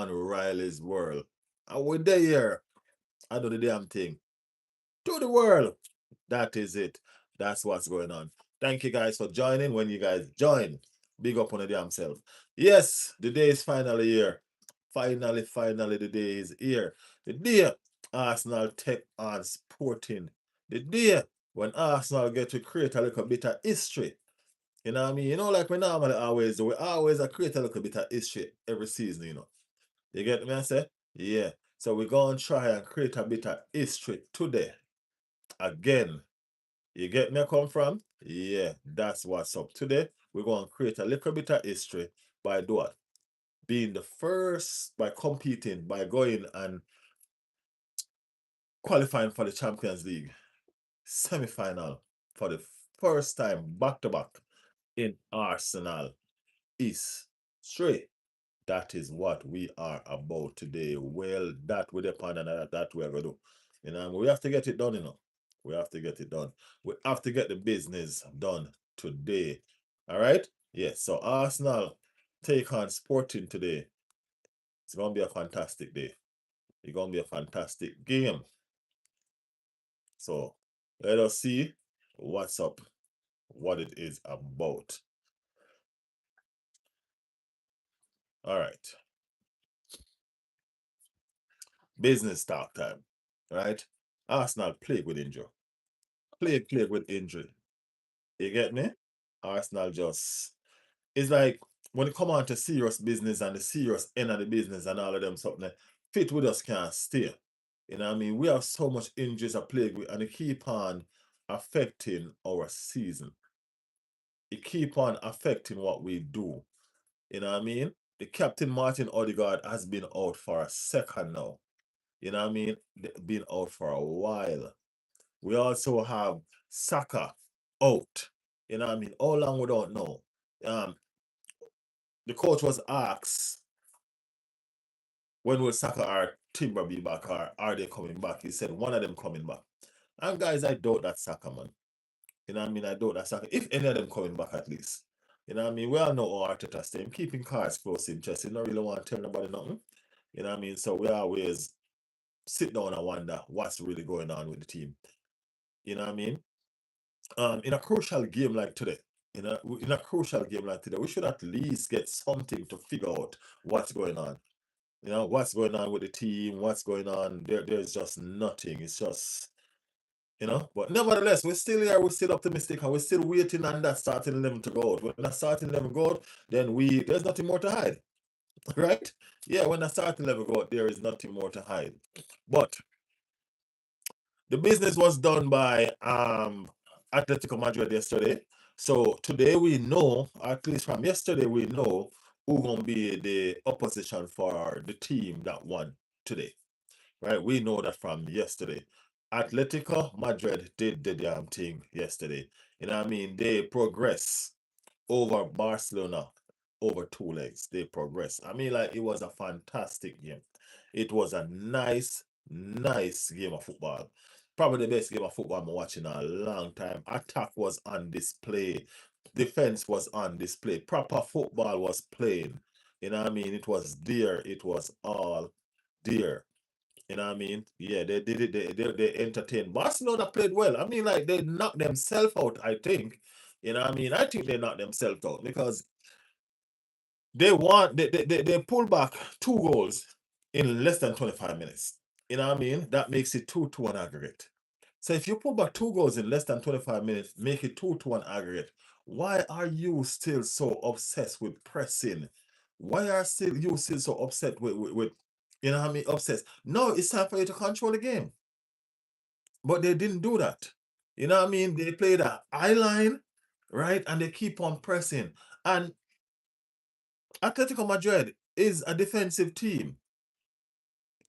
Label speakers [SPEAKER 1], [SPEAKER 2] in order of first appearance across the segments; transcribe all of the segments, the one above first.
[SPEAKER 1] on Riley's World. And we're there. I do the damn thing. To the world. That is it. That's what's going on. Thank you guys for joining. When you guys join, big up on the damn self. Yes, the day is finally here. Finally, the day is here. The day Arsenal take on Sporting. The day when Arsenal get to create a little bit of history. You know what I mean? You know, like we normally always do. We always create a little bit of history every season, you know. You get me, I say? Yeah. So we're going to try and create a bit of history today. Again. You get me come from? Yeah, that's what's up. Today, we're going to create a little bit of history by doing being the first, by competing, by going and qualifying for the Champions League semi-final for the first time back-to-back in Arsenal history. That is what we are about today. Well, that with the plan and that we're going to do. You know, we have to get it done, you know. We have to get it done. We have to get the business done today. All right? Yes. So Arsenal take on Sporting today. It's going to be a fantastic day. It's going to be a fantastic game. So let us see what's up, what it is about. All right. Business talk time. Right? Arsenal plagued with injury. Plagued with injury. You get me? Arsenal just, it's like when it come on to serious business and the serious end of the business and all of them something, fit with us can't stay. You know what I mean? We have so much injuries to plague with and it keep on affecting our season. It keep on affecting what we do. You know what I mean? The captain Martin Odegaard has been out for a second now. You know what I mean? Been out for a while. We also have Saka out. You know what I mean? How long we don't know. The coach was asked when will Saka or Timber be back or are they coming back? He said one of them coming back. And guys, I doubt that Saka, man. You know what I mean? I doubt that Saka. If any of them coming back at least. You know what I mean? We all know how Arteta's team keeping cards close in chest. You don't really want to tell nobody nothing. You know what I mean? So we always sit down and wonder what's really going on with the team. You know what I mean? In a crucial game like today, in a crucial game like today, we should at least get something to figure out what's going on. You know, what's going on with the team, what's going on. There's just nothing. It's just, you know, but nevertheless, we're still here, we're still optimistic, and we're still waiting on that starting 11 to go out. When that starting 11 go out, then there's nothing more to hide. Right? Yeah, when that starting 11 go out, there is nothing more to hide. But the business was done by Atletico Madrid yesterday. So today we know, at least from yesterday, we know who's going to be the opposition for the team that won today. Right? We know that from yesterday. Atletico Madrid did the damn thing yesterday. You know what I mean? They progress over Barcelona over 2 legs. They progress. I mean, like, it was a fantastic game. It was a nice game of football. Probably the best game of football I'm watching in a long time. Attack was on display. Defense was on display. Proper football was playing. You know what I mean? It was there. It was all there. You know what I mean? Yeah, they did it. They entertained. Barcelona played well. I mean, like, they knocked themselves out, I think. You know what I mean? I think they knocked themselves out because they pulled back 2 goals in less than 25 minutes. You know what I mean? That makes it 2-2 on aggregate. So if you pull back 2 goals in less than 25 minutes, make it 2-2 on aggregate. Why are you still so obsessed with pressing? Why are you still so upset with you know what I mean? Obsessed. No, it's time for you to control the game. But they didn't do that. You know what I mean? They played a high line, right? And they keep on pressing. And Atletico Madrid is a defensive team.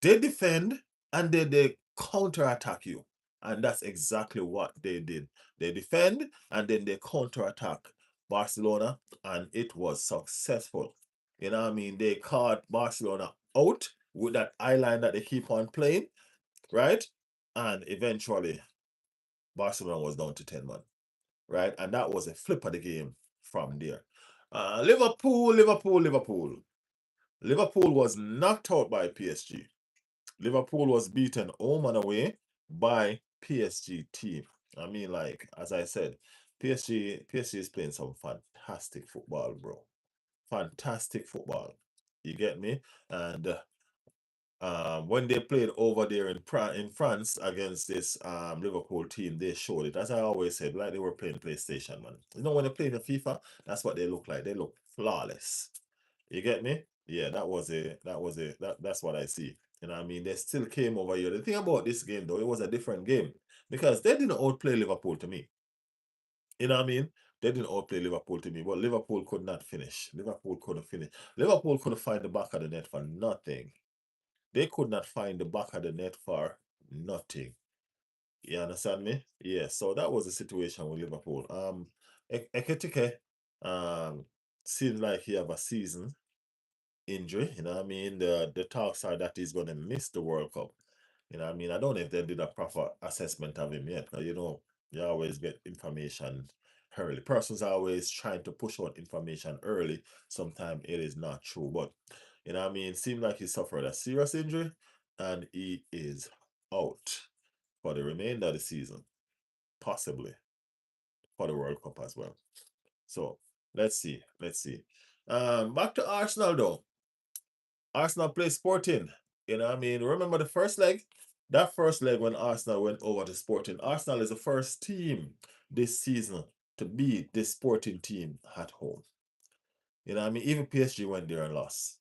[SPEAKER 1] They defend and they counter-attack you. And that's exactly what they did. They defend and then they counter-attack Barcelona, and it was successful. You know what I mean? They caught Barcelona out with that eye line that they keep on playing, right? And eventually, Barcelona was down to 10 man, right? And that was a flip of the game from there. Liverpool. Liverpool was knocked out by PSG. Liverpool was beaten home and away by PSG team. I mean, like, as I said, PSG is playing some fantastic football, bro. Fantastic football. You get me? And when they played over there in France against this Liverpool team, they showed it. As I always said, like they were playing PlayStation, man. You know, when they play in FIFA, that's what they look like. They look flawless. You get me? Yeah, that's what I see. You know what I mean? They still came over here. The thing about this game, though, it was a different game because they didn't outplay Liverpool to me. You know what I mean? They didn't outplay Liverpool to me, but Liverpool could not finish. Liverpool couldn't finish. Liverpool couldn't find the back of the net for nothing. They could not find the back of the net for nothing. You understand me? Yeah, so that was the situation with Liverpool. Ekitike seems like he have a season injury. You know what I mean? The talks are that he's gonna miss the World Cup. You know what I mean? I don't know if they did a proper assessment of him yet. You know, you always get information early. Persons are always trying to push out information early. Sometimes it is not true. But you know what I mean? Seems like he suffered a serious injury and he is out for the remainder of the season, possibly for the World Cup as well. So let's see. Let's see. Back to Arsenal though. Arsenal play Sporting. You know what I mean? Remember the first leg? That first leg when Arsenal went over to Sporting. Arsenal is the first team this season to beat this Sporting team at home. You know what I mean? Even PSG went there and lost.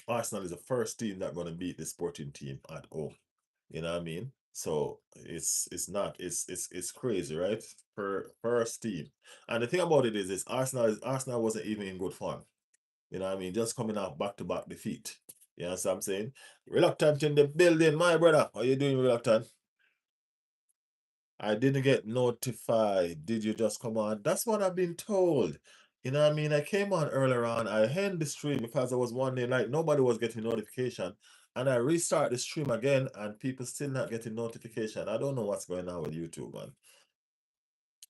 [SPEAKER 1] Arsenal is the first team that going to beat the Sporting team at home. You know what I mean? So it's not it's crazy, right? First team. And the thing about it is Arsenal wasn't even in good form. You know what I mean? Just coming off back-to-back defeat. You know what I'm saying? Reluctant in the building, my brother. How you doing, Reluctant? I didn't get notified. Did you just come on? That's what I've been told. You know what I mean? I came on earlier on. I end the stream because I was wondering, like, nobody was getting notification. And I restart the stream again, and people still not getting notification. I don't know what's going on with YouTube, man.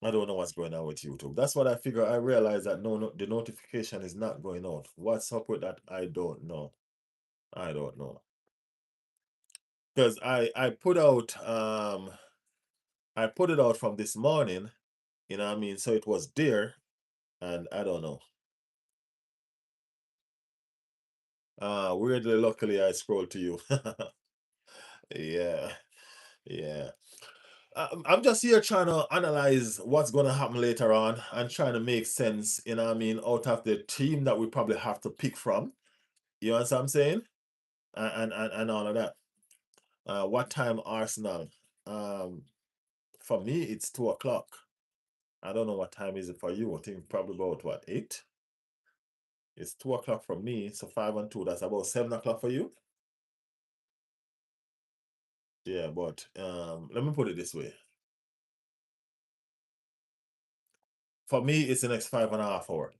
[SPEAKER 1] I don't know what's going on with YouTube. That's what I figure. I realize that no, the notification is not going out. What's up with that? I don't know. I don't know. Because I put it out from this morning, you know what I mean? So it was there, and I don't know. Weirdly, luckily I scrolled to you. Yeah, yeah. I'm just here trying to analyze what's going to happen later on and trying to make sense, you know what I mean, out of the team that we probably have to pick from. You know what I'm saying? And all of that. What time Arsenal? Um, for me, it's 2 o'clock. I don't know what time is it for you. I think probably about what, 8? It's 2 o'clock for me. So 5 and 2. That's about 7 o'clock for you. Yeah, but let me put it this way. For me, it's the next 5.5 hours.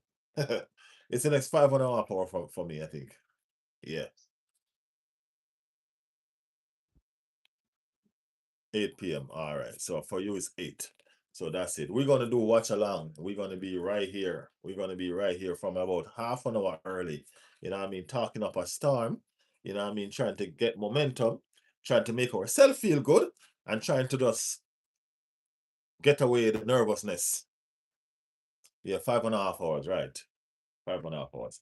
[SPEAKER 1] It's the next 5.5 hours for me, I think. Yeah. 8 p.m. All right. So for you, it's 8. So that's it. We're going to do watch along. We're going to be right here. We're going to be right here from about half an hour early. You know what I mean? Talking up a storm. You know what I mean? Trying to get momentum, trying to make ourselves feel good, and trying to just get away the nervousness. Yeah, 5.5 hours, right? 5.5 hours.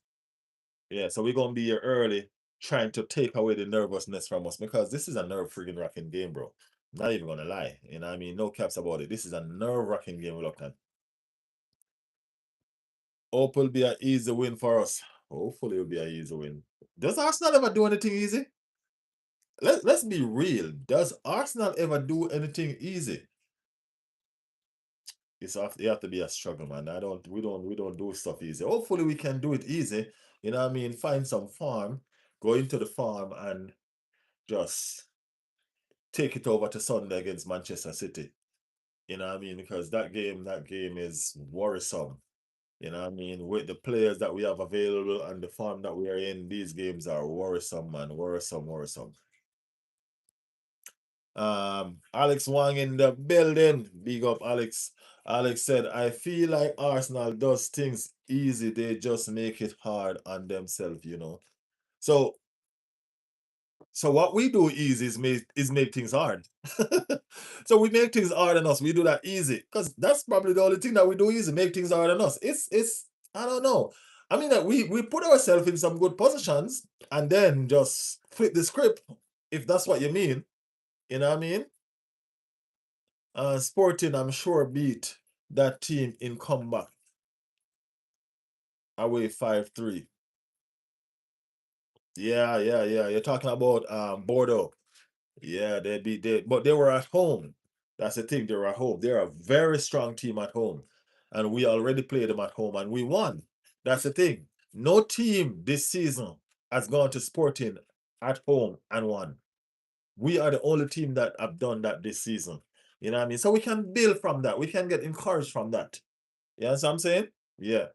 [SPEAKER 1] Yeah, so we're going to be here early trying to take away the nervousness from us because this is a nerve freaking wracking game, bro. Not even gonna lie. You know what I mean? No caps about it. This is a nerve-wracking game, look at. Hope will be an easy win for us. Hopefully it'll be an easy win. Does Arsenal ever do anything easy? Let's be real. Does Arsenal ever do anything easy? You have to be a struggle, man. We don't do stuff easy. Hopefully we can do it easy. You know what I mean? Find some farm, go into the farm and just take it over to Sunday against Manchester City. You know what I mean? Because that game is worrisome. You know what I mean? With the players that we have available and the form that we are in, these games are worrisome, man. Worrisome, worrisome. Alex Wang in the building. Big up, Alex. Alex said, I feel like Arsenal does things easy. They just make it hard on themselves, you know. So what we do easy is make things hard. So we make things hard on us. We do that easy because that's probably the only thing that we do easy. Make things hard on us. It's I don't know. I mean that we put ourselves in some good positions and then just flip the script if that's what you mean. You know what I mean? Sporting, I'm sure beat that team in comeback away 5-3. Yeah, yeah, yeah. You're talking about Bordeaux. Yeah, but they were at home. That's the thing, they were at home. They're a very strong team at home. And we already played them at home and we won. That's the thing. No team this season has gone to Sporting at home and won. We are the only team that have done that this season. You know what I mean? So we can build from that. We can get encouraged from that. You know what I'm saying? Yeah.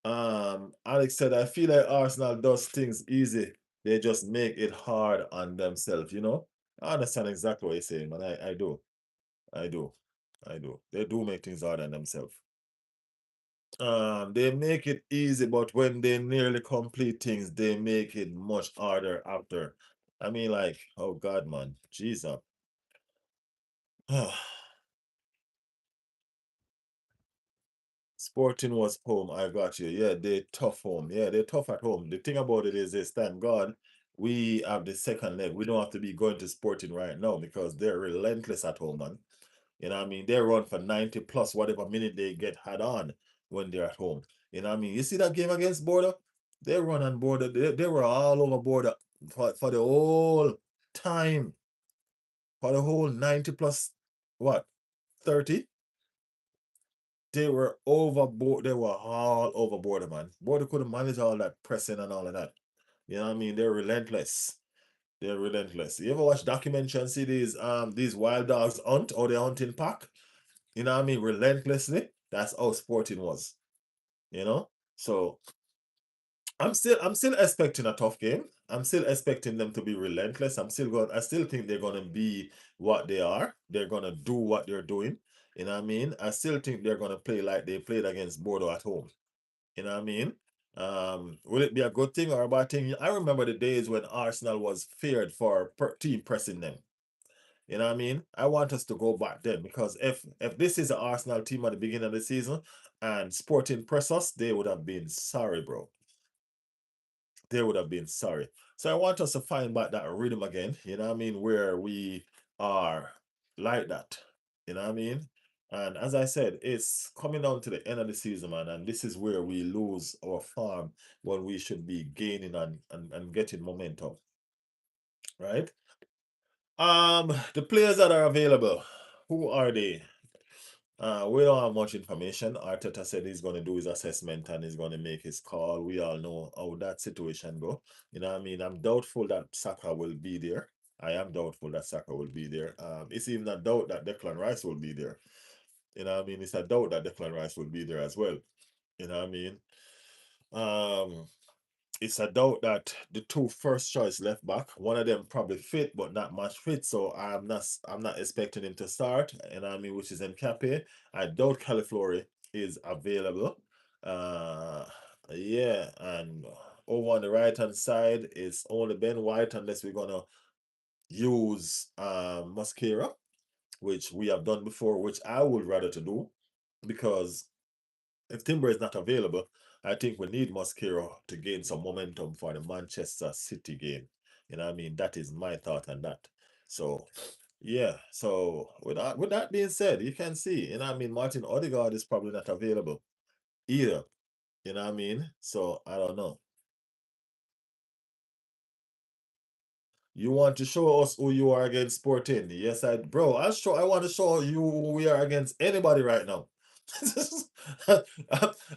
[SPEAKER 1] Alex said, I feel like Arsenal does things easy. They just make it hard on themselves, you know? I understand exactly what you're saying, man. I do. I do. I do. They do make things hard on themselves. They make it easy, but when they nearly complete things, they make it much harder after. I mean, like, oh God, man. Jesus. Sporting was home. I got you. Yeah, they tough home. Yeah, they're tough at home. The thing about it is this time, God, we have the second leg. We don't have to be going to Sporting right now because they're relentless at home, man. You know what I mean? They run for 90 plus whatever minute they get had on when they're at home. You know what I mean? You see that game against Border? They run on Border. They were all over Border for the whole time. For the whole 90 plus what? 30? They were overboard. They were all overboard, man. Border couldn't manage all that pressing and all of that. You know what I mean? They're relentless. They're relentless. You ever watch documentary and see these wild dogs hunt or they hunt in pack? You know what I mean? Relentlessly. That's how Sporting was. You know? So I'm still expecting a tough game. I'm still expecting them to be relentless. I still think they're gonna be what they are. They're gonna do what they're doing. You know what I mean? I still think they're gonna play like they played against Bordeaux at home. You know what I mean? Will it be a good thing or a bad thing? I remember the days when Arsenal was feared for team pressing them. You know what I mean? I want us to go back then because if this is an Arsenal team at the beginning of the season and Sporting press us, they would have been sorry, bro. They would have been sorry. So I want us to find back that rhythm again, you know what I mean, where we are like that. You know what I mean? And as I said, it's coming down to the end of the season, man, and this is where we lose our farm when we should be gaining and getting momentum, right? The players that are available, who are they? We don't have much information. Arteta said he's going to do his assessment and he's going to make his call. We all know how that situation go. You know what I mean? I'm doubtful that Saka will be there. I am doubtful that Saka will be there. It's even a doubt that Declan Rice will be there. You know what I mean? It's a doubt that Declan Rice will be there as well. You know what I mean? Um, it's a doubt that the two first choice left back, one of them probably fit but not much fit. So I'm not expecting him to start. And I mean, which is Nkape. I doubt Califlori is available. Uh yeah, and over on the right hand side is only Ben White unless we're gonna use Mosquera, which we have done before, which I would rather to do because if Timber is not available, I think we need Mosquero to gain some momentum for the Manchester City game. You know what I mean? That is my thought on that. So yeah. So with that being said, you can see, you know what I mean, Martin Odegaard is probably not available either. You know what I mean? So I don't know. You want to show us who you are against Sporting? Yes, I want to show you who we are against anybody right now.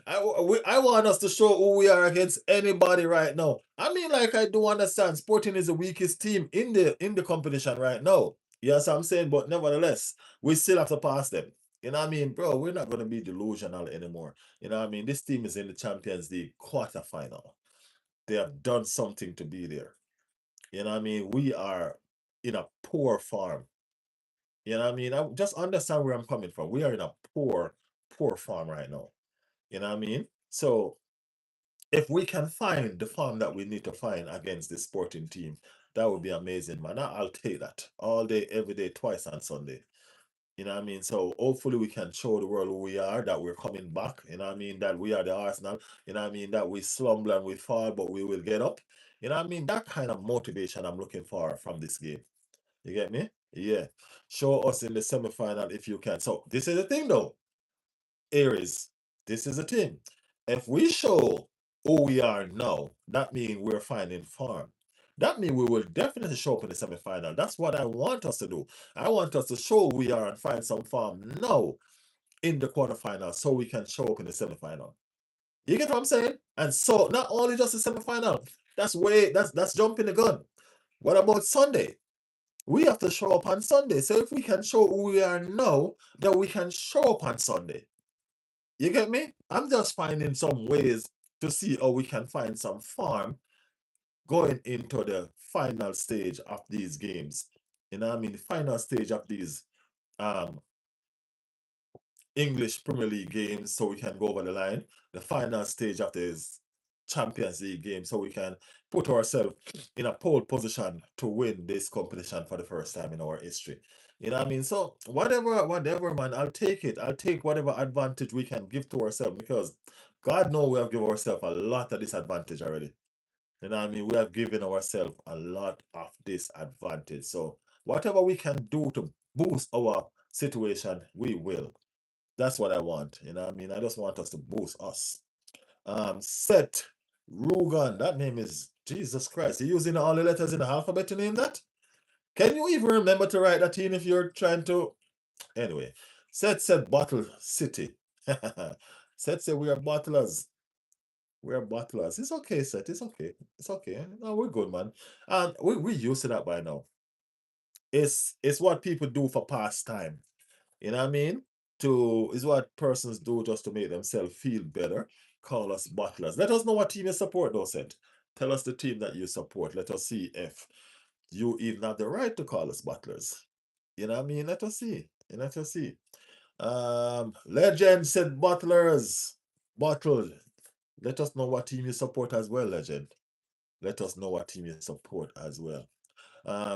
[SPEAKER 1] I want us to show who we are against anybody right now. I mean, like I do understand, Sporting is the weakest team in the competition right now. Yes, I'm saying, but nevertheless, we still have to pass them. You know what I mean, bro? We're not gonna be delusional anymore. You know what I mean? This team is in the Champions League quarterfinal. They have done something to be there. You know what I mean? We are in a poor farm. You know what I mean? I just understand where I'm coming from. We are in a poor farm right now. You know what I mean? So if we can find the form that we need to find against this sporting team, that would be amazing, man. I'll take that all day, every day, twice on Sunday. You know what I mean? So hopefully we can show the world who we are, that we're coming back. You know what I mean? That we are the Arsenal. You know what I mean? That we slumber and we fall, but we will get up. You know what I mean? That kind of motivation I'm looking for from this game. You get me? Yeah. Show us in the semifinal if you can. So this is the thing though. Aries, this is the thing. If we show who we are now, that means we're finding form. That means we will definitely show up in the semifinal. That's what I want us to do. I want us to show who we are and find some form now in the quarterfinal so we can show up in the semifinal. You get what I'm saying? And so not only just the semifinal, that's jumping the gun. What about Sunday? We have to show up on Sunday. So if we can show who we are now, then we can show up on Sunday. You get me? I'm just finding some ways to see how we can find some form going into the final stage of these games. You know what I mean? The final stage of these um English Premier League games so we can go over the line. The final stage of this Champions League game so we can put ourselves in a pole position to win this competition for the first time in our history. You know what I mean? So whatever, man, I'll take it. I'll take whatever advantage we can give to ourselves because God knows we have given ourselves a lot of disadvantage already. You know what I mean? We have given ourselves a lot of disadvantage. So whatever we can do to boost our situation, we will. That's what I want. You know what I mean? I just want us to boost us. Seth Rugan, that name is Jesus Christ. You using all the letters in the alphabet to name that? Can you even remember to write that in if you're trying to? Anyway, Seth said Bottle City. Seth said we are bottlers. We are bottlers. It's okay, Seth. It's okay. It's okay. No, we're good, man. And we used to that by now. It's what people do for pastime. You know what I mean? To is what persons do just to make themselves feel better. Call us butlers. Let us know what team you support, though, Seth. Tell us the team that you support. Let us see if you even have the right to call us butlers. You know what I mean? Let us see. Let us see. Legend said butlers. Bottle. Let us know what team you support as well, Legend. Let us know what team you support as well.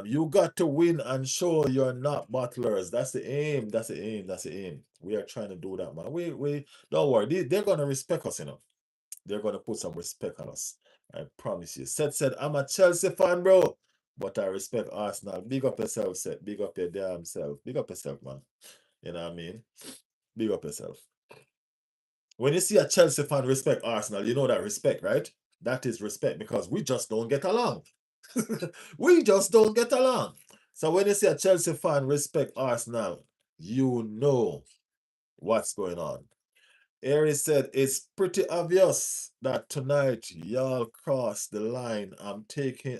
[SPEAKER 1] You got to win and show you're not bottlers. That's the aim. That's the aim. That's the aim. We are trying to do that, man. We don't worry. They're gonna respect us, you know. They're gonna put some respect on us. I promise you. Seth said, I'm a Chelsea fan, bro. But I respect Arsenal. Big up yourself, Seth. Big up your damn self. Big up yourself, man. You know what I mean? Big up yourself. When you see a Chelsea fan respect Arsenal, you know that respect, right? That is respect because we just don't get along. We just don't get along. So when you see a Chelsea fan respect Arsenal, you know what's going on. Aries said it's pretty obvious that tonight y'all cross the line. I'm talking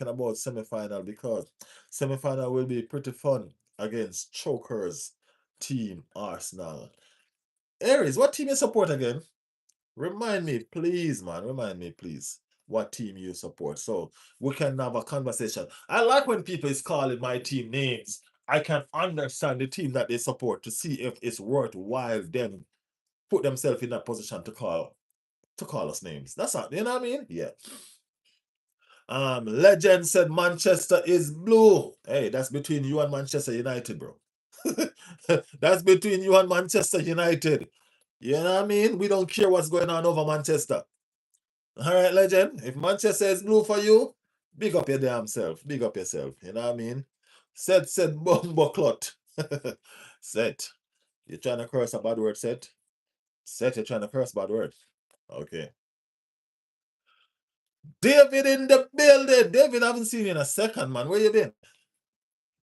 [SPEAKER 1] about semifinal because semifinal will be pretty fun against chokers team Arsenal. Aries, what team you support again? Remind me, please, man. Remind me, please, what team you support so we can have a conversation. I like when people is calling my team names. I can understand the team that they support to see if it's worthwhile them put themselves in that position to call us names. That's not, you know what I mean? Yeah. Legend said Manchester is blue. Hey, that's between you and Manchester United, bro. That's between you and Manchester United. You know what I mean? We don't care what's going on over Manchester. All right, Legend. If Manchester is blue for you, big up your damn self. Big up yourself. You know what I mean? Said bumbo clot. Set. You trying to curse a bad word, Set? Set, you're trying to curse a bad word. Okay. David in the building. David, I haven't seen you in a second, man. Where you been?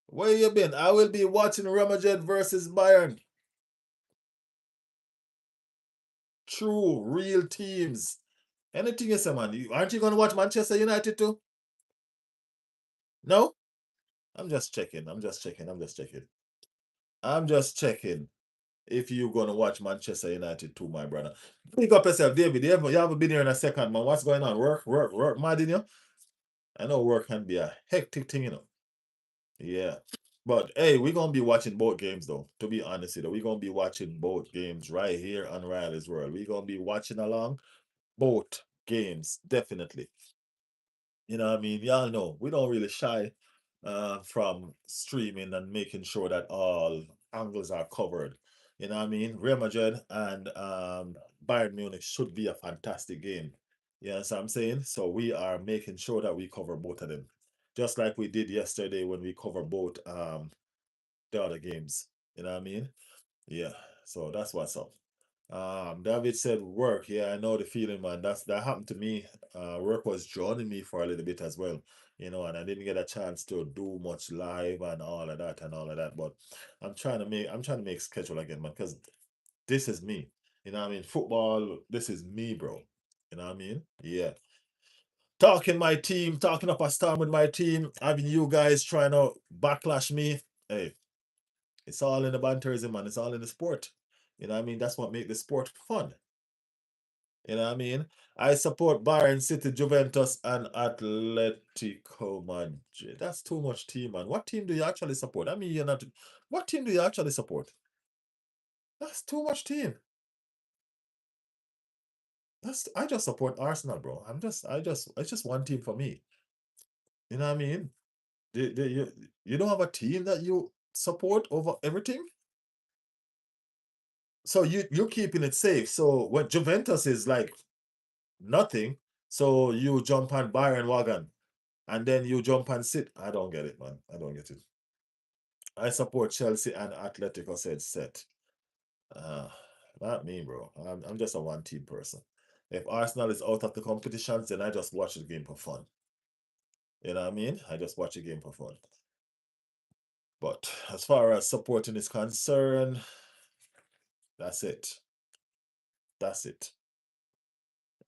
[SPEAKER 1] Where you been? I will be watching Ramajet versus Bayern. True, real teams. Anything you say, man. Aren't you going to watch Manchester United too? No? I'm just checking. I'm just checking. I'm just checking. I'm just checking if you're going to watch Manchester United too, my brother. Pick up yourself, David. You haven't been here in a second, man. What's going on? Work, mad in you? I know work can be a hectic thing, you know. Yeah. But hey, we're gonna be watching both games though. To be honest, you know, we're gonna be watching both games right here on Riley's World. We're gonna be watching along both games, definitely. You know what I mean? Y'all know we don't really shy from streaming and making sure that all angles are covered. You know what I mean? Real Madrid and Bayern Munich should be a fantastic game. You know what I'm saying? So we are making sure that we cover both of them. Just like we did yesterday when we cover both the other games. You know what I mean? Yeah. So that's what's up. David said work. Yeah, I know the feeling, man. That happened to me. Work was drowning me for a little bit as well, and I didn't get a chance to do much live and all of that and all of that. But I'm trying to make schedule again, man, because this is me. You know what I mean? Football, this is me, bro. You know what I mean? Yeah. Talking my team, talking up a storm with my team, having you guys trying to backlash me. Hey, it's all in the banterism, man. It's all in the sport. You know what I mean? That's what make the sport fun. You know what I mean? I support Bayern City, Juventus, and Atletico Madrid. That's too much team, man. What team do you actually support? I mean, you're not. What team do you actually support? That's too much team. I just support Arsenal, bro. It's just one team for me. You know what I mean? You don't have a team that you support over everything? So you're keeping it safe. So when Juventus is like nothing, so you jump on Bayern wagon. And then you jump and sit. I don't get it, man. I don't get it. I support Chelsea and Atletico said set. Uh, not me, bro. I'm just a one team person. If Arsenal is out of the competitions, then I just watch the game for fun. You know what I mean? I just watch the game for fun. But as far as supporting is concerned, that's it. That's it.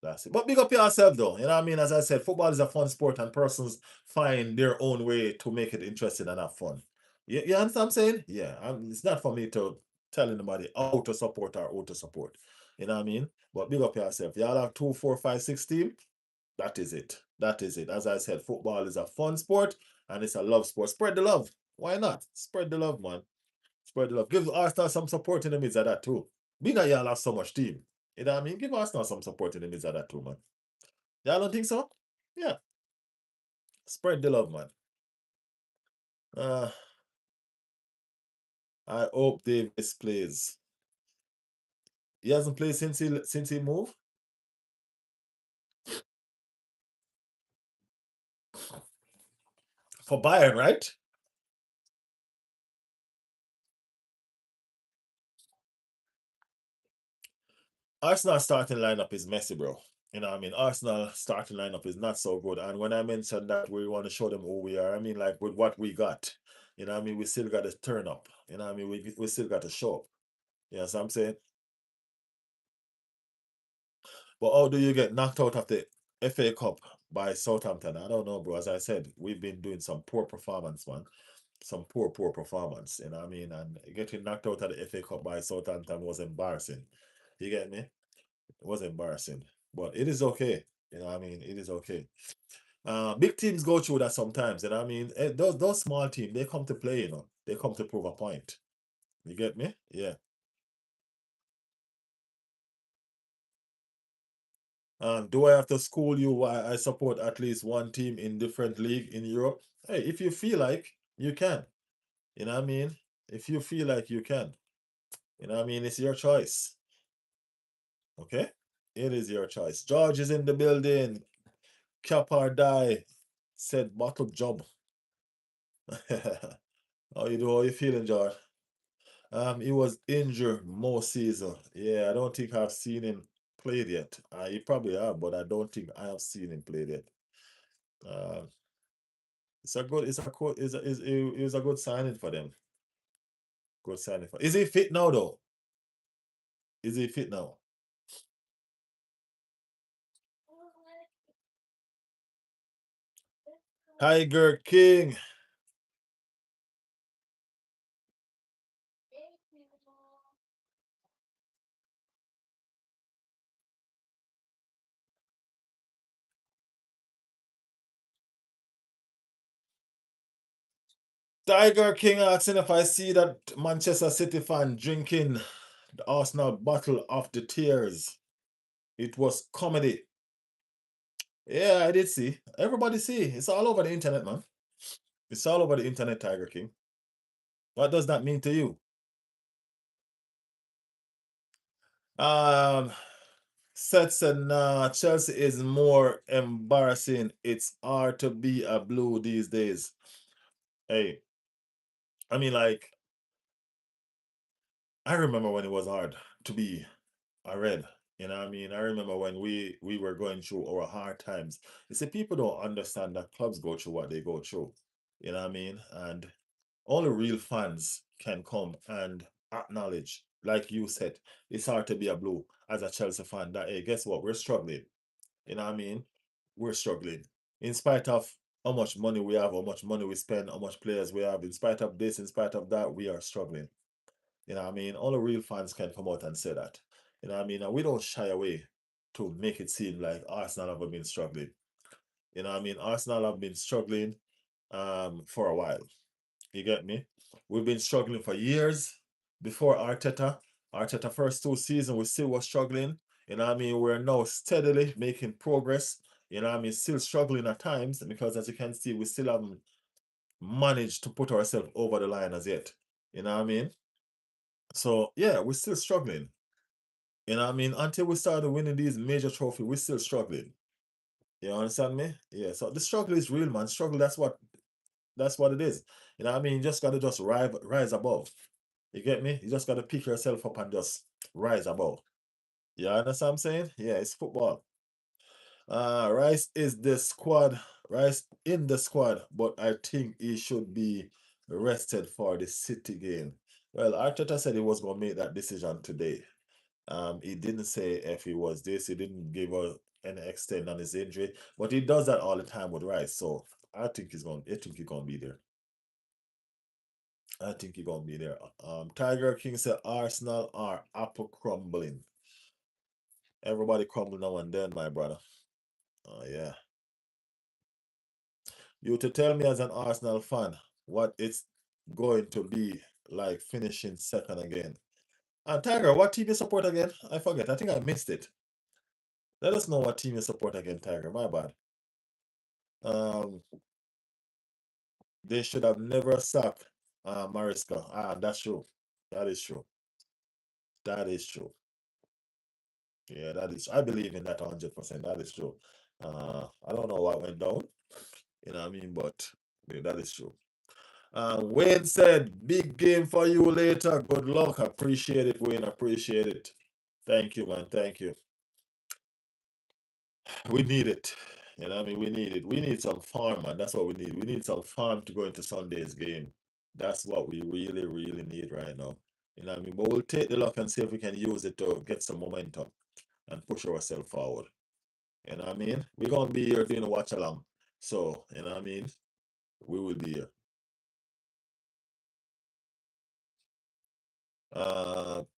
[SPEAKER 1] That's it. But big up yourself, though. You know what I mean? As I said, football is a fun sport, and persons find their own way to make it interesting and have fun. You understand what I'm saying? Yeah. It's not for me to tell anybody how to support or how to support. You know what I mean? But big up yourself. Y'all have 2, 4, 5, 6 team. That is it. That is it. As I said, football is a fun sport and it's a love sport. Spread the love. Why not? Spread the love, man. Spread the love. Give Arsenal some support in the midst of that too. Being that y'all have so much team. You know what I mean? Give Arsenal some support in the midst of that too, man. Y'all don't think so? Yeah. Spread the love, man. Uh, I hope Davis plays. He hasn't played since he moved. For Bayern, right? Arsenal starting lineup is messy, bro. You know what I mean? Arsenal starting lineup is not so good. And when I mentioned that we want to show them who we are, I mean like with what we got. You know what I mean? We still got to turn up. You know what I mean? We still got to show up. You know what I'm saying? But how do you get knocked out of the FA Cup by Southampton? I don't know, bro. As I said, we've been doing some poor performance, man. Some poor performance. You know what I mean? And getting knocked out of the FA Cup by Southampton was embarrassing. You get me? It was embarrassing. But it is okay. You know what I mean? It is okay. Big teams go through that sometimes. You know what I mean? Those small teams, they come to play, They come to prove a point. You get me? Yeah. Do I have to school you why I support at least one team in different league in Europe? Hey, if you feel like you can. You know what I mean? If you feel like you can. You know what I mean? It's your choice. Okay? It is your choice. George is in the building. Cap or die. Said bottle job. How you do? How you feeling, George? He was injured most season. Yeah, I don't think I've seen him played yet. He probably have, but I don't think I have seen him played yet. Uh, it's a good signing for them. Good signing for. Is he fit now though? Is he fit now? Tiger King. Tiger King asking if I see that Manchester City fan drinking the Arsenal bottle of the tears. It was comedy. Yeah, I did see. Everybody see. It's all over the internet, man. It's all over the internet, Tiger King. What does that mean to you? Um, Seth said, nah, Chelsea is more embarrassing. It's hard to be a blue these days. Hey, I mean, like, I remember when it was hard to be a red. You know what I mean? I remember when we were going through our hard times. You see, people don't understand that clubs go through what they go through. You know what I mean? And only real fans can come and acknowledge, like you said, it's hard to be a blue as a Chelsea fan that, hey, guess what? We're struggling. You know what I mean? We're struggling. In spite of how much money we have, how much money we spend, how much players we have, in spite of this, in spite of that, we are struggling. You know what I mean? Only real fans can come out and say that. You know what I mean? And we don't shy away to make it seem like Arsenal have been struggling. You know what I mean? Arsenal have been struggling for a while. You get me? We've been struggling for years before Arteta. Arteta first 2 seasons, we still were struggling. You know what I mean? We're now steadily making progress. You know what I mean? Still struggling at times because as you can see, we still haven't managed to put ourselves over the line as yet. You know what I mean? So yeah, we're still struggling. You know what I mean? Until we started winning these major trophies, we're still struggling. You understand me? Yeah. So the struggle is real, man. Struggle, that's what it is. You know what I mean? You just gotta just rise above. You get me? You just gotta pick yourself up and just rise above. You understand what I'm saying? Yeah, it's football. Rice is the squad, Rice in the squad, but I think he should be rested for the City game. Well, Arteta said he was gonna make that decision today. He didn't say if he was this, he didn't give any extent on his injury, but he does that all the time with Rice. So I think he's gonna be there. I think he's gonna be there. Tiger King said Arsenal are apple crumbling. Everybody crumble now and then, my brother. Oh yeah. You to tell me as an Arsenal fan what it's going to be like finishing second again. And Tiger, what team you support again? I forget. I think I missed it. Let us know what team you support again, Tiger. My bad. Um, they should have never sacked Mariska. That's true. That is true. That is true. Yeah, that is. I believe in that 100%. That is true. I don't know what went down. You know what I mean? But yeah, that is true. Wayne said, big game for you later. Good luck. Appreciate it, Wayne. Appreciate it. Thank you, man. Thank you. We need it. You know what I mean? We need it. We need some farm, man. That's what we need. We need some farm to go into Sunday's game. That's what we really, really need right now. You know what I mean? But we'll take the luck and see if we can use it to get some momentum and push ourselves forward. You know what I mean? We're gonna be here doing a watch along. So, you know what I mean? We will be here.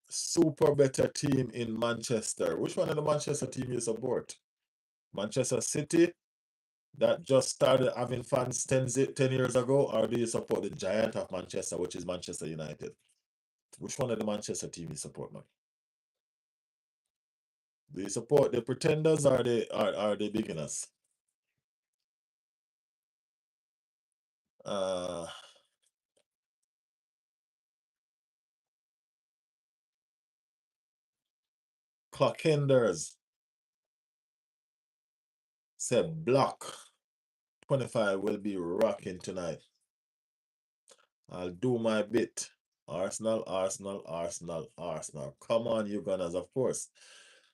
[SPEAKER 1] Super better team in Manchester. Which one of the Manchester team you support? Manchester City that just started having fans 10 years ago, or do you support the giant of Manchester, which is Manchester United? Which one of the Manchester team you support, man? Do you support the pretenders or are the beginners? Uh Clockenders said block 25 will be rocking tonight. I'll do my bit. Arsenal, Arsenal, Arsenal, Arsenal. Come on, you Gunners, of course.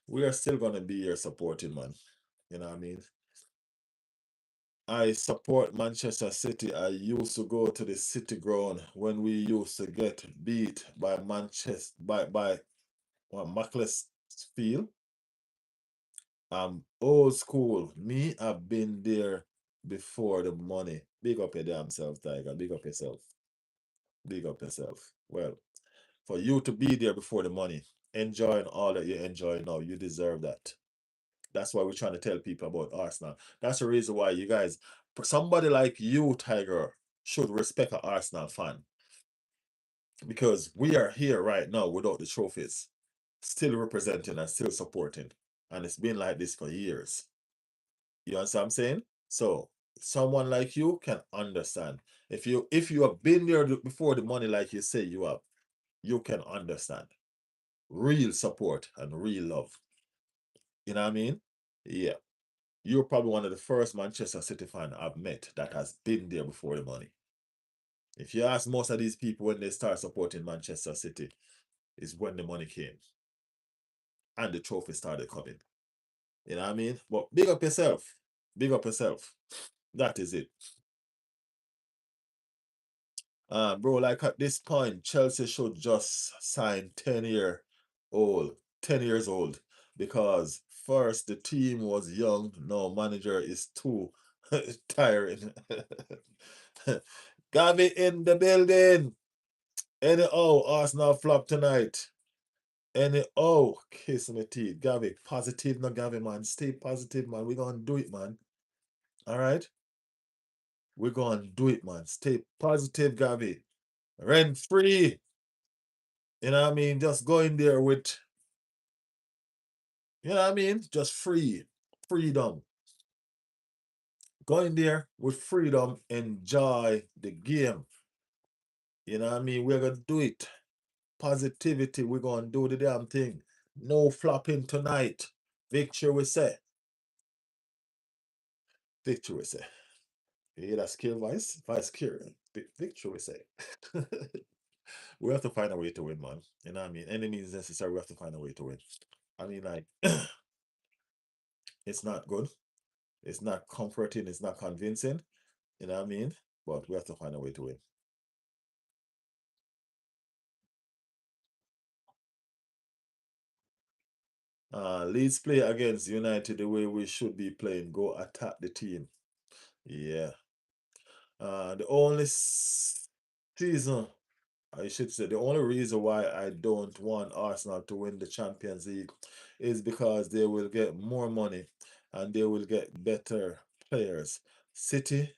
[SPEAKER 1] We are still gonna be here supporting, man. You know what I mean? I support Manchester City. I used to go to the City ground when we used to get beat by Manchester by what, Macclesfield. Old school. Me, I've been there before the money. Big up your damn self, Tiger. Big up yourself. Big up yourself. Well, for you to be there before the money, enjoying all that you enjoy now, you deserve that. That's why we're trying to tell people about Arsenal. That's the reason why you guys, somebody like you, Tiger, should respect an Arsenal fan because we are here right now without the trophies, still representing and still supporting. And it's been like this for years. You understand what I'm saying? So someone like you can understand. If you have been there before the money, like you say you have, you can understand. Real support and real love. You know what I mean? Yeah. You're probably one of the first Manchester City fan I've met that has been there before the money. If you ask most of these people when they start supporting Manchester City, is when the money came and the trophy started coming. You know what I mean? But big up yourself. Big up yourself. That is it. Bro, like at this point, Chelsea should just sign 10 years old. Because first the team was young, now manager is too tiring. Gavi in the building. Anyhow, Arsenal flop tonight. Anyhow, kiss my teeth. Gavi, positive, no Gavi, man. Stay positive, man. We're gonna do it, man. All right? We're gonna do it, man. Stay positive, Gavi. Rent free. You know what I mean? Just go in there with, you know what I mean? Just free. Freedom. Go in there with freedom. Enjoy the game. You know what I mean? We're gonna do it. Positivity. We're gonna do the damn thing. No flopping tonight. Victory, we say. Victory, we say. You hear that skill voice? Vice skill. Victory, we say. We have to find a way to win, man. You know what I mean? Any means necessary, we have to find a way to win. I mean, like, it's not good. It's not comforting. It's not convincing. You know what I mean? But we have to find a way to win. Leeds play against United the way we should be playing. Go attack the team. Yeah. The only season, I should say, the only reason why I don't want Arsenal to win the Champions League is because they will get more money and they will get better players. City,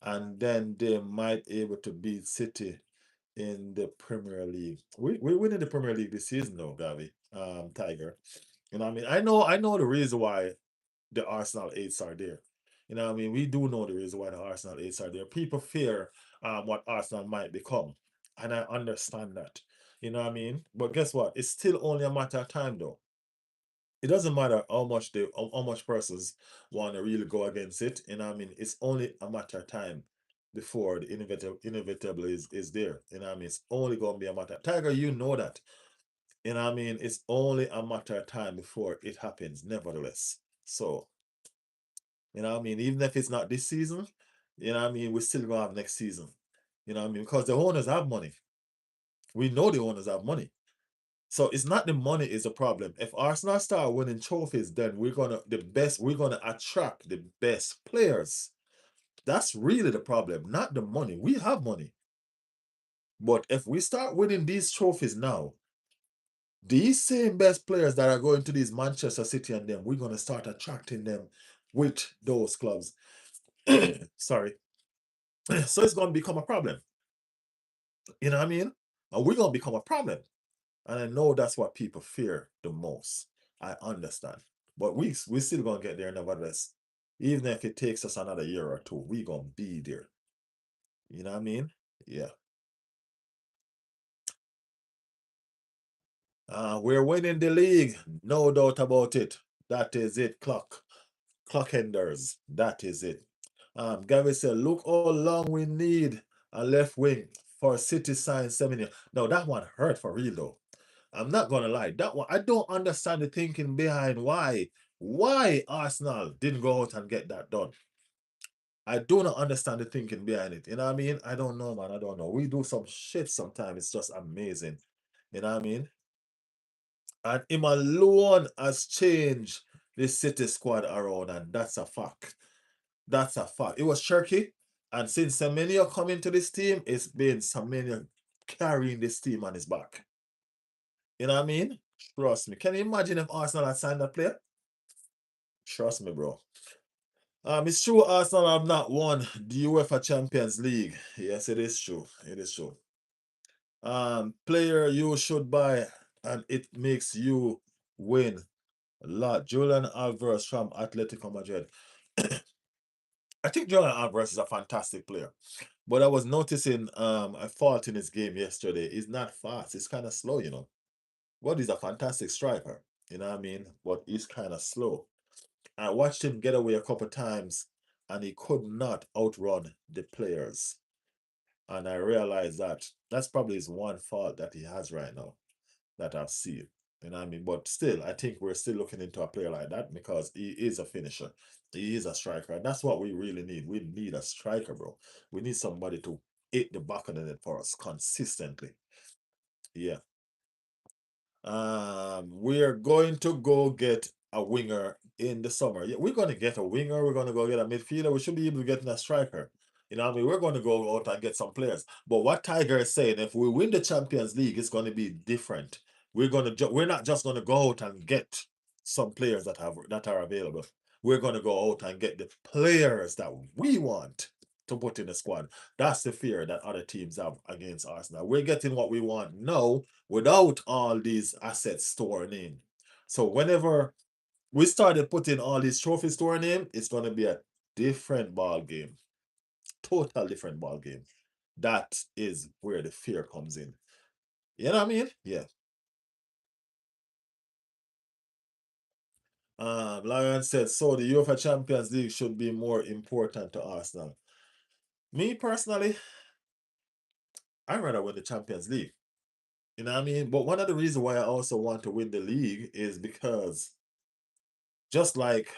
[SPEAKER 1] and then they might able to beat City in the Premier League. We're winning the Premier League this season though, Gavi. Tiger. You know what I mean? I know the reason why the Arsenal eights are there. You know what I mean? We do know the reason why the Arsenal eights are there. People fear what Arsenal might become. And I understand that. You know what I mean? But guess what? It's still only a matter of time though. It doesn't matter how much persons want to really go against it. You know what I mean? It's only a matter of time before the inevitable is there. You know what I mean? It's only gonna be a matter. Tiger, you know that. You know what I mean? It's only a matter of time before it happens, nevertheless. So, you know what I mean? Even if it's not this season, you know what I mean? We're still gonna have next season. You know what I mean? Because the owners have money. We know the owners have money. So it's not the money is the problem. If Arsenal start winning trophies, then we're gonna attract the best players. That's really the problem, not the money. We have money. But if we start winning these trophies now, these same best players that are going to these Manchester City and them, we're gonna start attracting them with those clubs. Sorry. So it's gonna become a problem. You know what I mean? And we're gonna become a problem. And I know that's what people fear the most. I understand. But we still gonna get there nevertheless. Even if it takes us another year or two, we gonna be there. You know what I mean? Yeah. We're winning the league, no doubt about it. That is it, clock enders. That is it. Gary said, look how long we need a left wing for City sign 7 years. No, that one hurt for real though. I'm not gonna lie. That one, I don't understand the thinking behind why Arsenal didn't go out and get that done. I do not understand the thinking behind it. You know what I mean? I don't know, man. I don't know. We do some shit sometimes. It's just amazing. You know what I mean? And him alone has changed the City squad around, and that's a fact. That's a fact. It was Cherky, and since Semenyo come into this team, it's been Semenyo carrying this team on his back. You know what I mean? Trust me. Can you imagine if Arsenal had signed that player? Trust me, bro. It's true Arsenal have not won the UEFA Champions League. Yes, it is true. It is true. Player you should buy and it makes you win a lot. Julian Alvarez from Atletico Madrid. I think Julian Alvarez is a fantastic player. But I was noticing a fault in his game yesterday. He's not fast. He's kind of slow, you know. But he's a fantastic striker. You know what I mean? But he's kind of slow. I watched him get away a couple times and he could not outrun the players. And I realized that that's probably his one fault that he has right now that I've seen. You know what I mean? But still, I think we're still looking into a player like that because he is a finisher. He is a striker. And that's what we really need. We need a striker, bro. We need somebody to hit the back of the net for us consistently. Yeah. We're going to go get a winger in the summer. Yeah, we're going to get a winger. We're going to go get a midfielder. We should be able to get a striker. You know what I mean? We're going to go out and get some players. But what Tiger is saying, if we win the Champions League, it's going to be different. We're not just going to go out and get some players that are available. We're going to go out and get the players that we want to put in the squad. That's the fear that other teams have against Arsenal. We're getting what we want now without all these assets stored in. So whenever we started putting all these trophies stored in, it's going to be a different ball game, total different ball game. That is where the fear comes in. You know what I mean? Yeah. Lion said, so the UEFA Champions League should be more important to Arsenal. Me personally, I'd rather win the Champions League. You know what I mean? But one of the reasons why I also want to win the league is because just like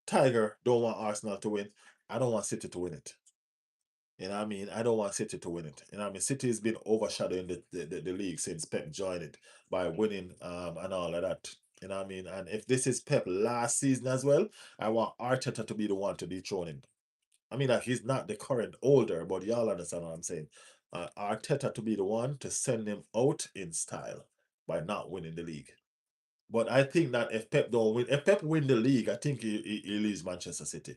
[SPEAKER 1] Tiger don't want Arsenal to win, I don't want City to win it. You know what I mean? I don't want City to win it. You know what I mean? City has been overshadowing the league since Pep joined it by winning and all of that. You know what I mean? And if this is Pep last season as well, I want Arteta to be the one to dethrone him. I mean, like he's not the current older, but y'all understand what I'm saying. Arteta to be the one to send him out in style by not winning the league. But I think that if Pep win the league, I think he leaves Manchester City.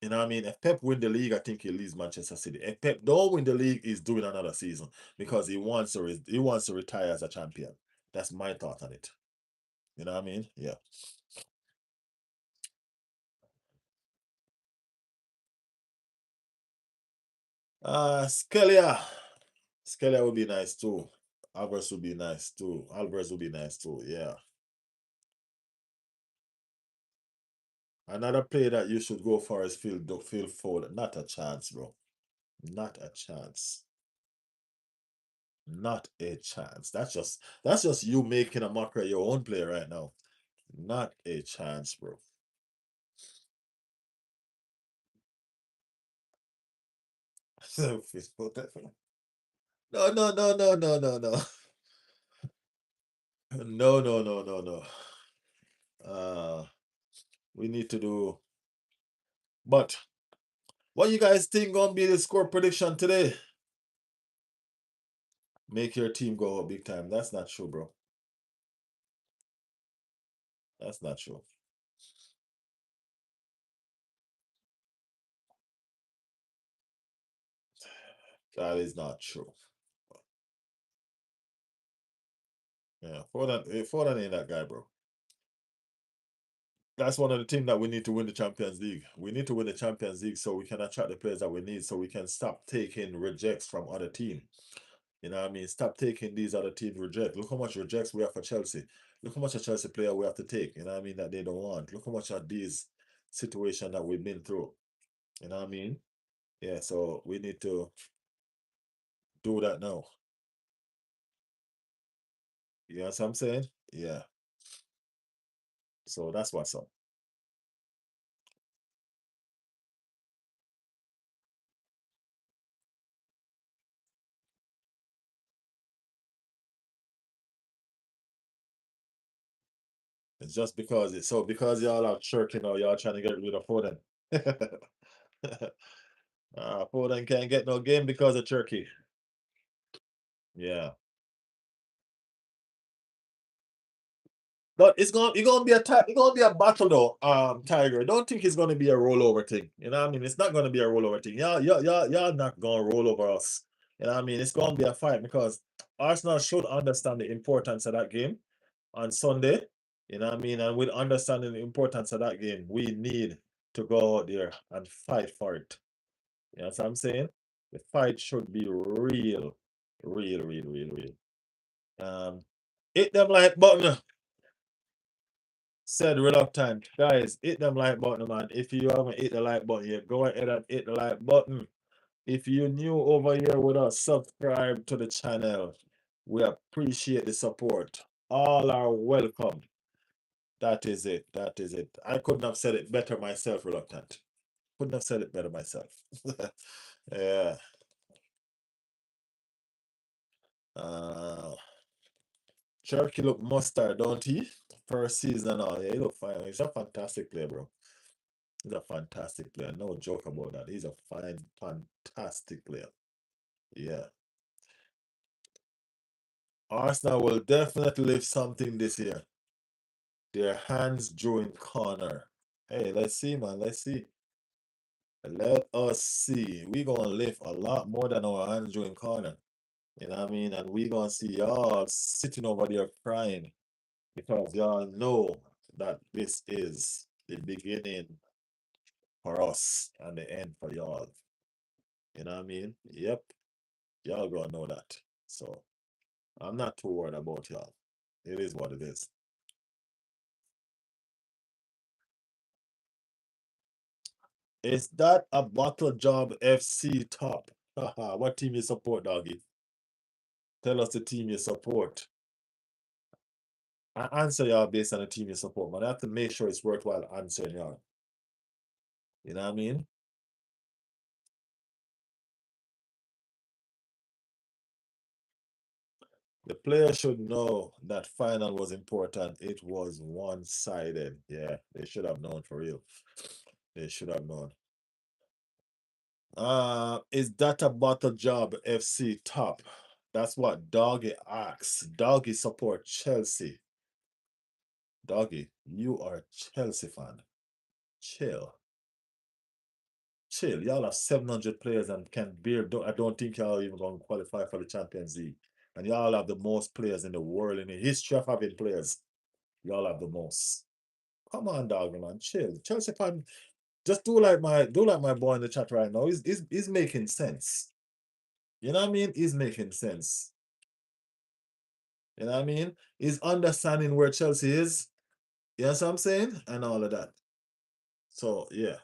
[SPEAKER 1] You know what I mean? If Pep win the league, I think he leaves Manchester City. If Pep don't win the league, he's doing another season because he wants to retire as a champion. That's my thought on it. You know what I mean? Yeah. Skelia. Skelia would be nice too. Alvarez would be nice too. Alvarez would be nice too. Yeah. Another player that you should go for is Phil Foden. Not a chance, bro. Not a chance. Not a chance. That's just you making a mockery of your own player right now. Not a chance, bro. No, no, no, no, no, no, no. No, no, no, no, no. Uh we need to do but what you guys think gonna be the score prediction today? Make your team go up big time. That's not true, bro. That's not true. That is not true. Yeah, Foden ain't that guy, bro. That's one of the things that we need to win the Champions League. We need to win the Champions League so we can attract the players that we need, so we can stop taking rejects from other teams. You know what I mean? Stop taking these other teams reject. Look how much rejects we have for Chelsea. Look how much a Chelsea player we have to take. You know what I mean? That they don't want. Look how much of these situations that we've been through. You know what I mean? Yeah, so we need to do that now. You know what I'm saying? Yeah. So that's what's up. It's just because y'all are shirking or y'all trying to get rid of Foden. Foden can't get no game because of Turkey. Yeah. But it's gonna be it's gonna be a battle though, Tiger. Don't think it's gonna be a rollover thing. You know what I mean? It's not gonna be a rollover thing. Y'all not gonna roll over us. You know what I mean? It's gonna be a fight because Arsenal should understand the importance of that game on Sunday. You know what I mean? And with understanding the importance of that game, we need to go out there and fight for it. You know what I'm saying? The fight should be real, real, real, real, real. Hit them like button, said reluctant. Guys, hit them like button, man. If you haven't hit the like button yet, go ahead and hit the like button. If you're new over here with us, subscribe to the channel. We appreciate the support. All are welcome. That is it. That is it. I couldn't have said it better myself, reluctant. Couldn't have said it better myself. Yeah. Uh, Cherokee look mustard, don't he? First season and all. Yeah, he look fine. He's a fantastic player, bro. He's a fantastic player. No joke about that. He's a fine, fantastic player. Yeah. Arsenal will definitely lift something this year. Their hands drew in corner. Hey, let's see, man. Let's see. Let us see. We're gonna lift a lot more than our hands drew in corner. You know what I mean? And we're gonna see y'all sitting over there crying because y'all know that this is the beginning for us and the end for y'all. You know what I mean? Yep. Y'all gonna know that. So I'm not too worried about y'all. It is what it is. Is that a Bottle Job FC top? What team you support, doggy? Tell us the team you support. I answer y'all based on the team you support, but I have to make sure it's worthwhile answering y'all. You know what I mean? The player should know that final was important. It was one-sided. Yeah, they should have known for real. They should have known. Is that a Bottle Job FC top? That's what Doggy asks. Doggy support Chelsea. Doggy, you are a Chelsea fan. Chill. Chill. Y'all have 700 players and can bear. I don't think y'all even going to qualify for the Champions League. And y'all have the most players in the world in the history of having players. Y'all have the most. Come on, dog, man. Chill. Chelsea fan, just do like my boy in the chat right now. He's making sense. You know what I mean? He's making sense. You know what I mean? He's understanding where Chelsea is. You know what I'm saying? And all of that. So yeah.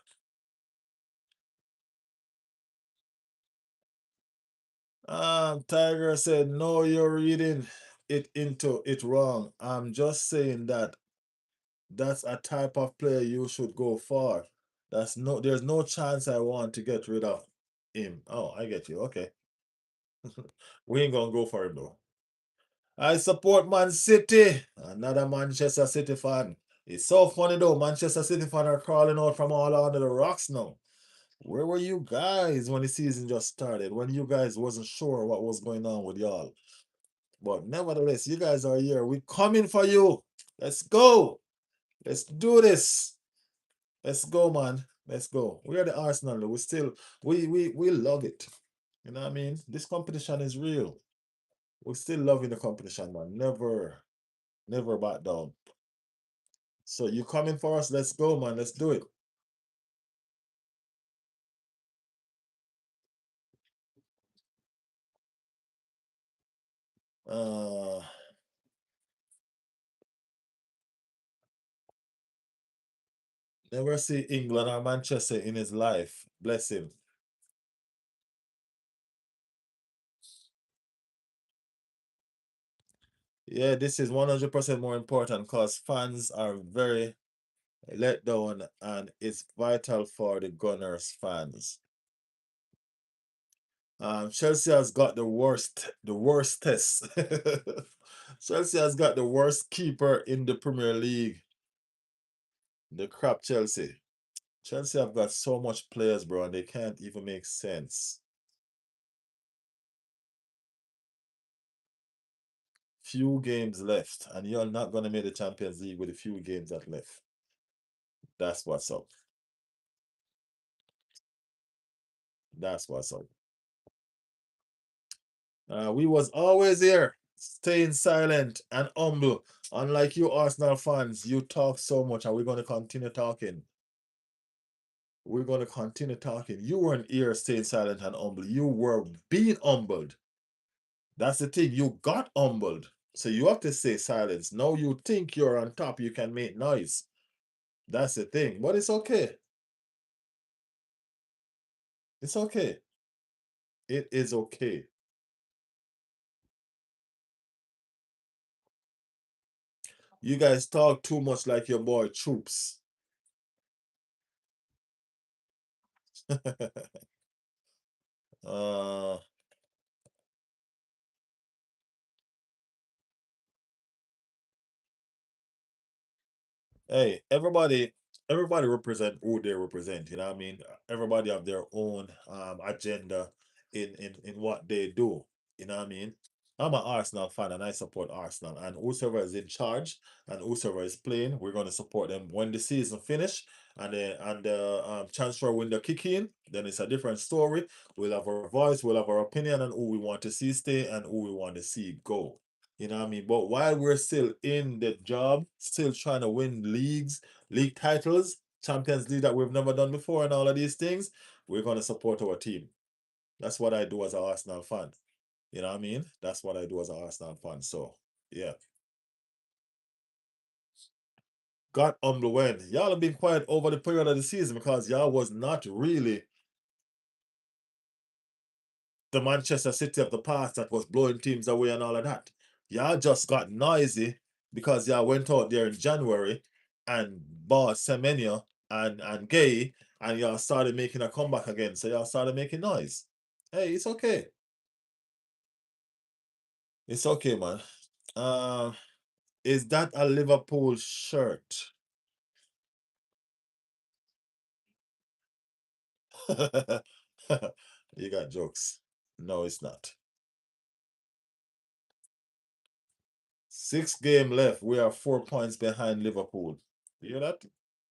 [SPEAKER 1] Tiger said, no, you're reading it into it wrong. I'm just saying that that's a type of player you should go for. There's no chance I want to get rid of him. Oh, I get you. Okay. We ain't gonna go for him though. I support Man City. Another Manchester City fan. It's so funny though. Manchester City fan are crawling out from all under the rocks now. Where were you guys when the season just started? When you guys wasn't sure what was going on with y'all? But nevertheless, you guys are here. We're coming for you. Let's go. Let's do this. Let's go, man. Let's go. We are the Arsenal. We love it. You know what I mean? This competition is real. We're still loving the competition, man. Never back down. So you coming for us? Let's go, man. Let's do it. Uh Never see England or Manchester in his life. Bless him. Yeah, this is 100% more important because fans are very let down and it's vital for the Gunners fans. Chelsea has got the worst test. Chelsea has got the worst keeper in the Premier League. The crap Chelsea. Chelsea have got so much players, bro, and they can't even make sense. Few games left, and you're not gonna make the Champions League with a few games that left. That's what's up. That's what's up. We was always here, staying silent and humble. Unlike you Arsenal fans, you talk so much, and we're gonna continue talking. We're going to continue talking. You weren't here staying silent and humble. You were being humbled. That's the thing. You got humbled. So you have to stay silent. Now you think you're on top. You can make noise. That's the thing. But it's okay. It's okay. It is okay. You guys talk too much like your boy Troops. uh Hey, everybody represent who they represent, you know what I mean? Everybody have their own agenda in what they do, you know what I mean? I'm an Arsenal fan and I support Arsenal, and whoever is in charge and whoever is playing, we're going to support them when the season finish and the transfer window kick in. Then it's a different story. We'll have our voice, we'll have our opinion on who we want to see stay and who we want to see go. You know what I mean? But while we're still in the job, still trying to win leagues, league titles, Champions League that we've never done before, and all of these things, we're going to support our team. That's what I do as an Arsenal fan. You know what I mean? That's what I do as an Arsenal fan. So, yeah. Got humble when y'all have been quiet over the period of the season because y'all was not really the Manchester City of the past that was blowing teams away and all of that. Y'all just got noisy because y'all went out there in January and bought Semenyo and Gay, and y'all started making a comeback again. So y'all started making noise. Hey, it's okay. It's okay, man. Uh, is that a Liverpool shirt? You got jokes. No, it's not. 6 game left. We are 4 points behind Liverpool. You hear that?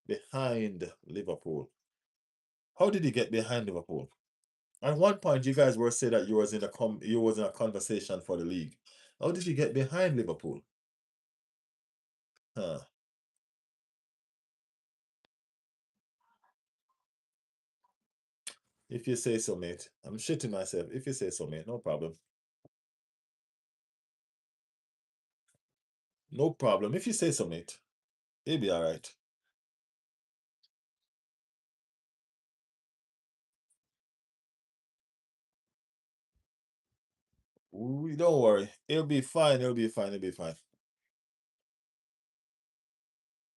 [SPEAKER 1] Behind Liverpool. How did he get behind Liverpool? At one point, you guys were saying that you was in a conversation for the league. How did you get behind Liverpool? Huh. If you say so, mate. I'm shitting myself. If you say so, mate, no problem. No problem. If you say so, mate, it'll be all right. Don't worry. It'll be fine. It'll be fine. It'll be fine.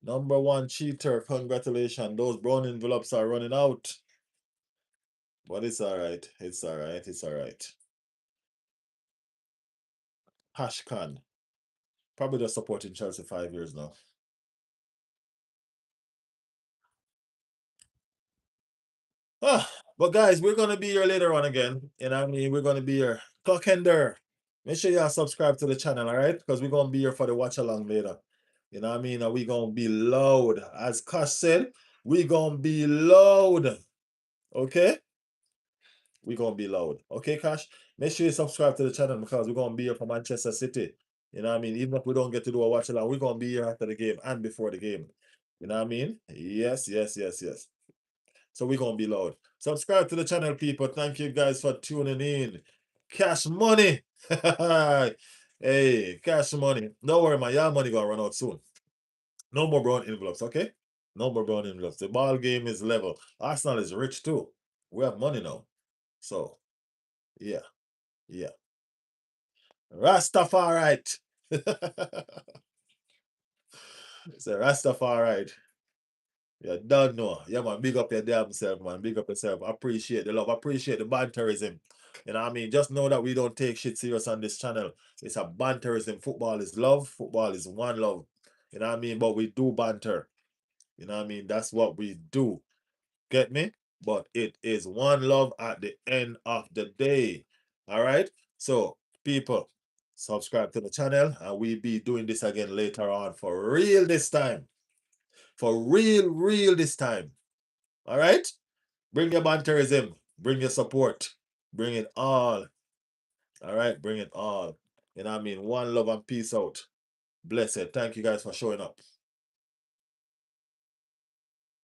[SPEAKER 1] Number one cheater. Congratulations. Those brown envelopes are running out. But it's all right. It's all right. It's all right. Hashkan. Probably just supporting Chelsea 5 years now. Ah, but guys, we're gonna be here later on again. You know what I mean? We're gonna be here. Clockender. Make sure you subscribe to the channel, all right? Because we're gonna be here for the watch along later. You know what I mean? And we gonna be loud. As Cash said, we gonna be loud. Okay? We gonna be loud. Okay, Cash? Make sure you subscribe to the channel because we're gonna be here for Manchester City. You know what I mean? Even if we don't get to do a watch along, we're gonna be here after the game and before the game. You know what I mean? Yes, yes, yes, yes. So we're gonna be loud. Subscribe to the channel, people. Thank you guys for tuning in. Cash money. Hey, cash money. Don't worry, man. Your money gonna run out soon. No more brown envelopes, okay? No more brown envelopes. The ball game is level. Arsenal is rich too. We have money now. So yeah, yeah. Rastafari. It's a Rastafari. You don't know. Yeah, man. Big up your damn self, man. Big up yourself. Appreciate the love. Appreciate the banterism. You know what I mean? Just know that we don't take shit serious on this channel. It's a banterism. Football is love. Football is one love. You know what I mean? But we do banter. You know what I mean? That's what we do. Get me? But it is one love at the end of the day. All right? So, people, subscribe to the channel and we'll be doing this again later on for real this time. For real, real this time. All right? Bring your banterism. Bring your support. Bring it all. All right? Bring it all. You know what I mean? One love and peace out. Blessed. Thank you guys for showing up.